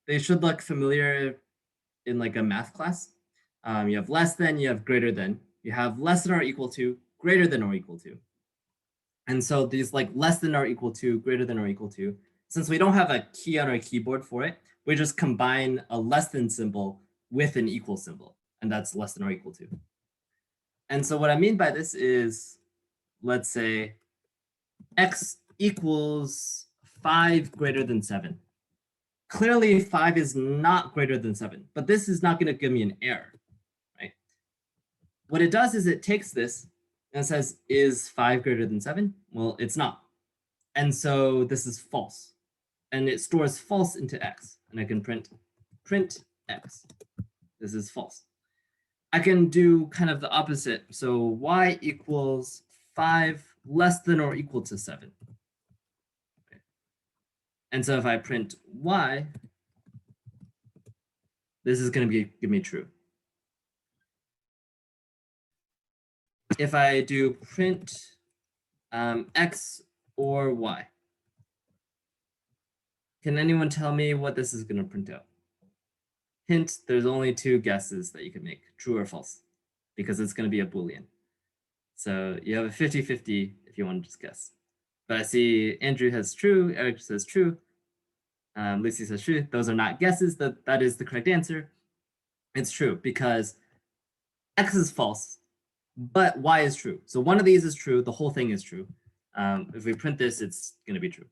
They should look familiar in like a math class. You have less than, you have greater than. You have less than or equal to, greater than or equal to. And so these like less than or equal to, greater than or equal to, since we don't have a key on our keyboard for it, we just combine a less than symbol with an equal symbol, and that's less than or equal to. And so what I mean by this is, let's say x equals 5 greater than 7. Clearly 5 is not greater than 7, but this is not going to give me an error, right? What it does is it takes this and it says, is 5 greater than 7? Well, it's not. And so this is false. And it stores false into x. And I can print x. This is false. I can do kind of the opposite. So y equals 5 less than or equal to 7. Okay. And so if I print y, this is going to give me true. If I do print x or y, can anyone tell me what this is going to print out? Hint, there's only two guesses that you can make, true or false, because it's going to be a Boolean. So you have a 50-50 if you want to just guess. But I see Andrew has true, Eric says true, Lucy says true. Those are not guesses, that is the correct answer. It's true because x is false, but y is true. So one of these is true, the whole thing is true. If we print this, it's going to be true.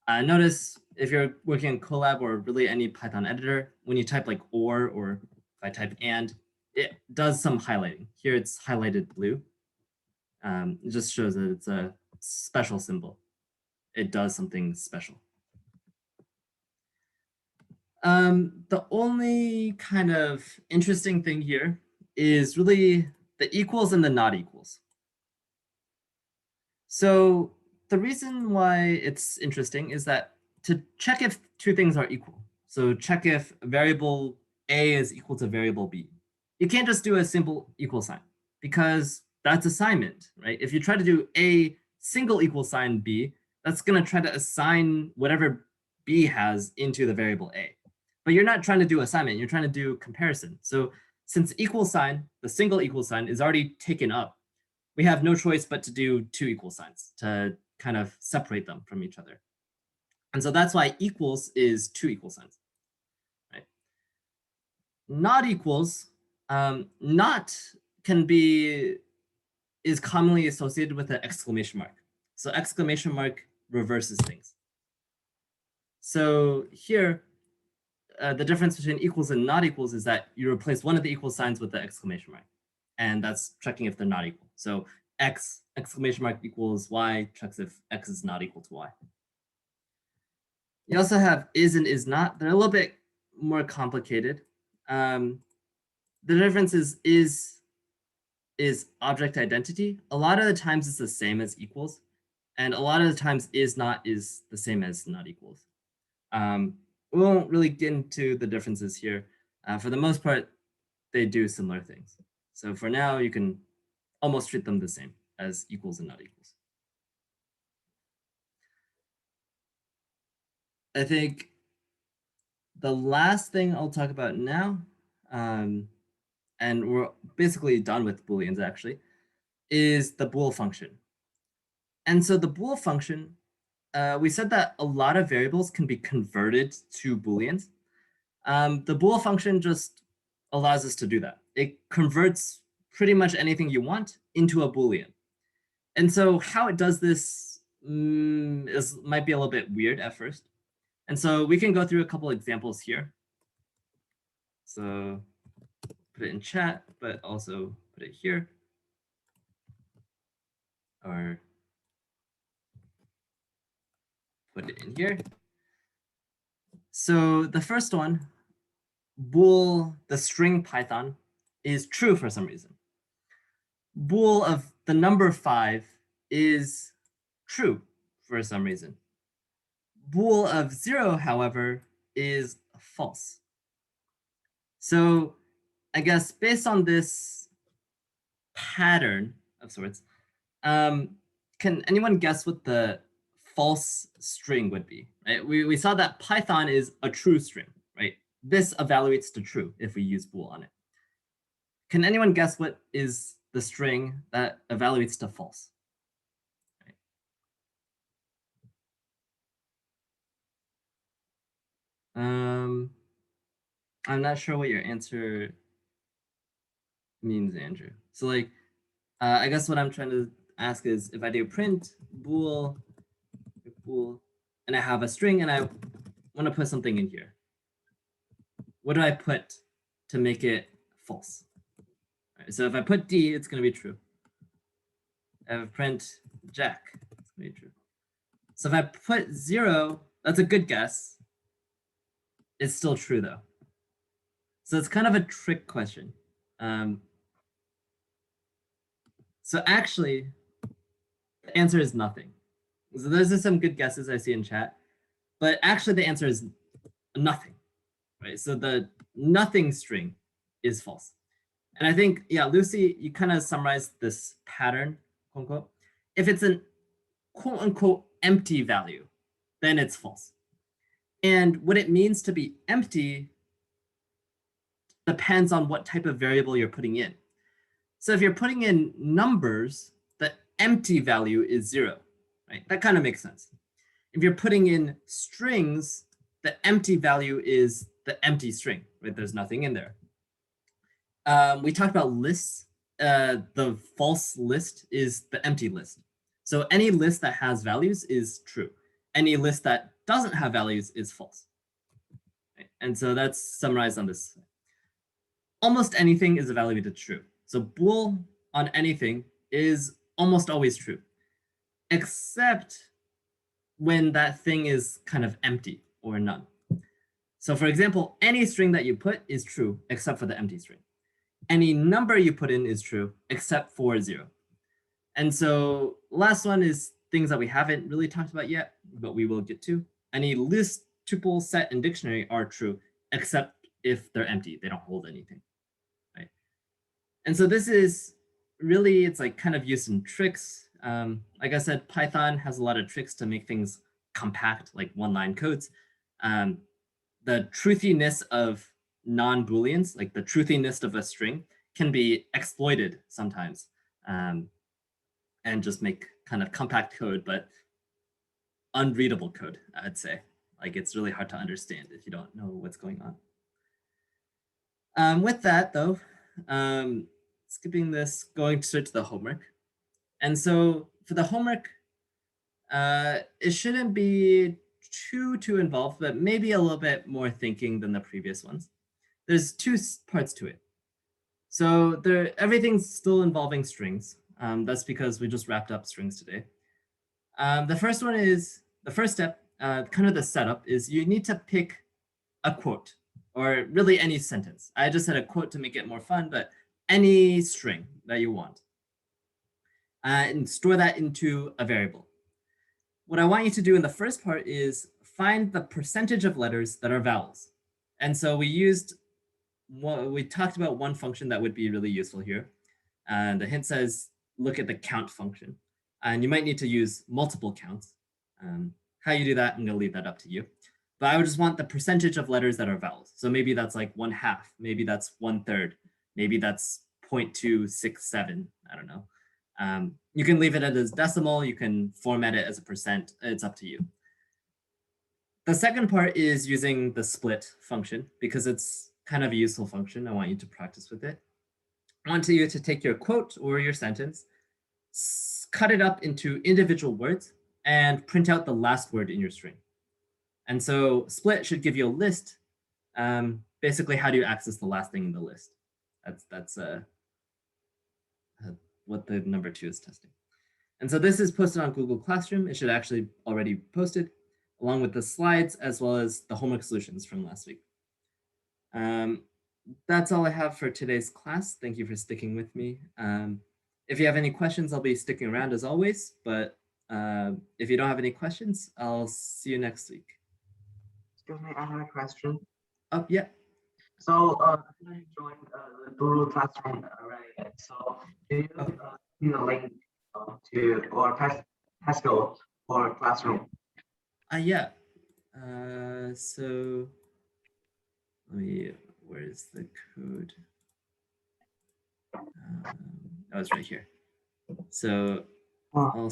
Notice if you're working in Colab or really any Python editor, when you type like or if I type and, it does some highlighting. Here it's highlighted blue. It just shows that it's a special symbol. It does something special. The only kind of interesting thing here is really the equals and the not equals. So the reason why it's interesting is that to check if two things are equal, so check if variable A is equal to variable B, you can't just do a simple equal sign because that's assignment, right? If you try to do A single equal sign B, that's going to try to assign whatever B has into the variable A. But you're not trying to do assignment, you're trying to do comparison. So since equal sign, the single equal sign is already taken up, we have no choice but to do two equal signs to kind of separate them from each other. And so that's why equals is two equal signs, right? Not equals, not can be, is commonly associated with an exclamation mark. So exclamation mark reverses things. So here, the difference between equals and not equals is that you replace one of the equal signs with the exclamation mark. And that's checking if they're not equal. So x exclamation mark equals y checks if x is not equal to y. You also have is and is not. They're a little bit more complicated. The difference is object identity. A lot of the times it's the same as equals, and a lot of the times is not is the same as not equals. We won't really get into the differences here. For the most part, they do similar things. So for now, you can almost treat them the same as equals and not equals. I think the last thing I'll talk about now, and we're basically done with Booleans actually, is the bool function. And so the bool function, we said that a lot of variables can be converted to Booleans. The bool function just allows us to do that. It converts pretty much anything you want into a Boolean. And so how it does this might be a little bit weird at first. And so we can go through a couple examples here. So put it in chat, but also put it here. Or put it in here. So the first one, bool, the string Python, is true for some reason. Bool of the number 5 is true for some reason. Bool of 0, however, is false. So I guess based on this pattern of sorts, can anyone guess what the false string would be? Right? We saw that Python is a true string, right? This evaluates to true if we use bool on it. Can anyone guess what is the string that evaluates to false? I'm not sure what your answer means, Andrew. So like, I guess what I'm trying to ask is if I do print bool, and I have a string and I want to put something in here, what do I put to make it false? All right, so if I put D, it's going to be true. If I print Jack, it's going to be true. So if I put 0, that's a good guess. It's still true though. So it's kind of a trick question. So actually, the answer is nothing. So those are some good guesses I see in chat, but actually the answer is nothing, right? So the nothing string is false. And I think, yeah, Lucy, you kind of summarized this pattern, quote unquote. If it's an quote unquote empty value, then it's false. And what it means to be empty depends on what type of variable you're putting in. So if you're putting in numbers, the empty value is 0, right? That kind of makes sense. If you're putting in strings, the empty value is the empty string, right? There's nothing in there. We talked about lists. The false list is the empty list. So any list that has values is true. Any list that doesn't have values is false. Right? And so that's summarized on this slide. Almost anything is evaluated true. So bool on anything is almost always true, except when that thing is kind of empty or none. So for example, any string that you put is true except for the empty string. Any number you put in is true except for 0. And so last one is things that we haven't really talked about yet, but we will get to. Any list, tuple, set, and dictionary are true except if they're empty, they don't hold anything, right? And so this is really, it's like kind of used in tricks. Like I said, Python has a lot of tricks to make things compact, like one-line codes. The truthiness of non-Booleans, like the truthiness of a string, can be exploited sometimes, and just make kind of compact code, but unreadable code, I'd say. Like it's really hard to understand if you don't know what's going on. With that though, skipping this, going straight to the homework. And so for the homework, it shouldn't be too involved, but maybe a little bit more thinking than the previous ones. There's two parts to it. So everything's still involving strings. That's because we just wrapped up strings today. The first step, kind of the setup, is you need to pick a quote, or really any sentence. I just said a quote to make it more fun, but any string that you want. And store that into a variable. What I want you to do in the first part is find the percentage of letters that are vowels. And so we talked about one function that would be really useful here. And the hint says, look at the count function. And you might need to use multiple counts. How you do that, I'm gonna leave that up to you. But I would just want the percentage of letters that are vowels. So maybe that's like 1/2, maybe that's 1/3, maybe that's 0.267, I don't know. You can leave it as decimal, you can format it as a percent, it's up to you. The second part is using the split function because it's kind of a useful function. I want you to practice with it. I want you to take your quote or your sentence, cut it up into individual words, and print out the last word in your string. And so split should give you a list. Basically, how do you access the last thing in the list? That's what the number 2 is testing. And so this is posted on Google Classroom. It should actually already posted, along with the slides, as well as the homework solutions from last week. That's all I have for today's class. Thank you for sticking with me. If you have any questions, I'll be sticking around as always, but if you don't have any questions, I'll see you next week. Excuse me, I have a question. Oh, yeah. So I joined the Google Classroom already. So do you see the link to or Pascal or Classroom? Yeah. So where's the code? Oh, it's right here. So I'll